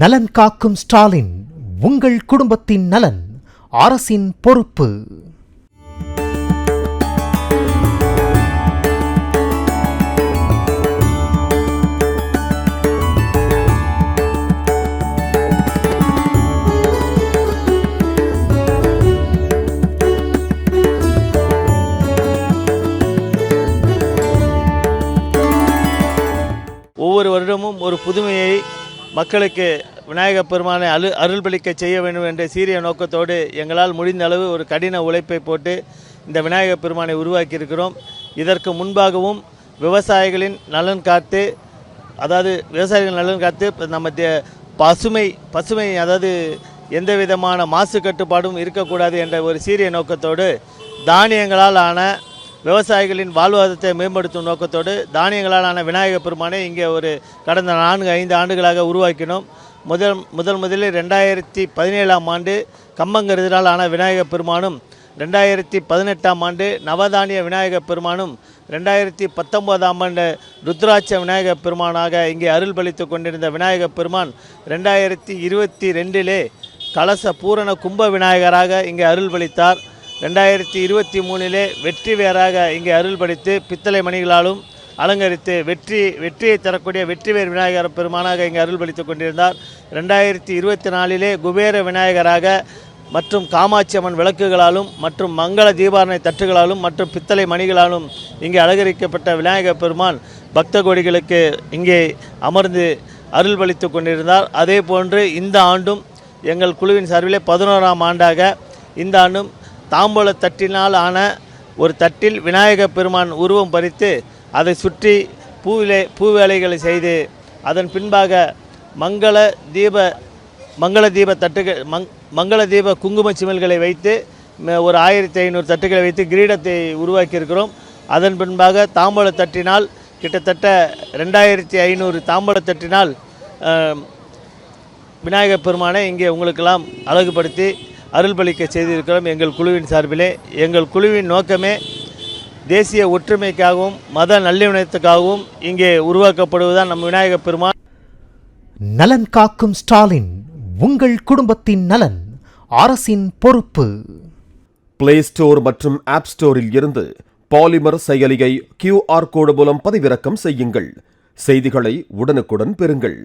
நலன் காக்கும் ஸ்டாலின், உங்கள் குடும்பத்தின் நலன் அரசின் பொறுப்பு. ஒவ்வொரு வருடமும் ஒரு புதுமையை மக்களுக்கு விநாயகப் பெருமானை அருள்பளிக்க செய்ய வேண்டும் என்ற சீரிய நோக்கத்தோடு எங்களால் முடிந்த அளவு ஒரு கடின உழைப்பை போட்டு இந்த விநாயகப் பெருமானை உருவாக்கியிருக்கிறோம். இதற்கு முன்பாகவும் விவசாயிகளின் நலன் காத்து, விவசாயிகள் நலன் காத்து நம்ம பசுமை அதாவது எந்த விதமான மாசு கட்டுப்பாடும் இருக்கக்கூடாது என்ற ஒரு சீரிய நோக்கத்தோடு தானியங்களால் ஆன விவசாயிகளின் வாழ்வாதாரத்தை மேம்படுத்தும் நோக்கத்தோடு தானியங்களாலான விநாயகப் பெருமானை இங்கே ஒரு கடந்த 4-5 ஆண்டுகளாக உருவாக்கினோம். முதலில் 2017ஆம் ஆண்டு கம்பங்கருதினால் ஆன விநாயகப் பெருமானும், 2018ஆம் ஆண்டு நவதானிய விநாயகப் பெருமானும், 2019ஆம் ஆண்டு ருத்ராட்ச விநாயகப் பெருமானாக இங்கே அருள்பளித்து கொண்டிருந்த விநாயகப் பெருமான் 2022 கலச பூரண கும்ப விநாயகராக இங்கே அருள்பளித்தார். 2023 வெற்றி வேராக இங்கே அருள்பளித்து பித்தளை மணிகளாலும் அலங்கரித்து வெற்றியை தரக்கூடிய வெற்றிவேர் விநாயகர் பெருமானாக இங்கே அருள்பளித்து கொண்டிருந்தார். 2024 குபேர விநாயகராக மற்றும் காமாட்சி அம்மன் விளக்குகளாலும் மற்றும் மங்கள தீபாரணை தட்டுகளாலும் மற்றும் பித்தளை மணிகளாலும் இங்கே அலங்கரிக்கப்பட்ட விநாயகர் பெருமான் பக்த கோடிகளுக்கு இங்கே அமர்ந்து அருள்பளித்து கொண்டிருந்தார். அதே போன்று இந்த ஆண்டும் எங்கள் குழுவின் சார்பிலே 11ஆம் ஆண்டாக இந்த ஆண்டும் தாம்பூல தட்டினால் ஆன ஒரு தட்டில் விநாயகப் பெருமான் உருவம் பறித்து அதை சுற்றி பூவேலைகளை செய்து அதன் பின்பாக மங்கள தீப தட்டுகள் மங்கள தீப குங்கும சிமில்களை வைத்து ஒரு 1500 தட்டுகளை வைத்து கிரீடத்தை உருவாக்கியிருக்கிறோம். அதன் பின்பாக தாம்பூல தட்டினால் கிட்டத்தட்ட 2500 தாம்பூல தட்டினால் விநாயகப் பெருமானை இங்கே உங்களுக்கெல்லாம் அழகுபடுத்தி அருள்பளிக்க செய்திருக்கிறோம். எங்கள் குழுவின் சார்பிலே எங்கள் குழுவின் நோக்கமே தேசிய ஒற்றுமைக்காகவும் மத நல்லிணக்கத்துக்காகவும் இங்கே உருவாக்கப்படுவதுதான் நம் விநாயகப் பெருமான். நலன் காக்கும் ஸ்டாலின், உங்கள் குடும்பத்தின் நலன் அரசின் பொறுப்பு. பிளே ஸ்டோர் மற்றும் ஆப் ஸ்டோரில் இருந்து பாலிமர் செயலியை QR கோடு மூலம் பதிவிறக்கம் செய்யுங்கள். செய்திகளை உடனுக்குடன் பெறுங்கள்.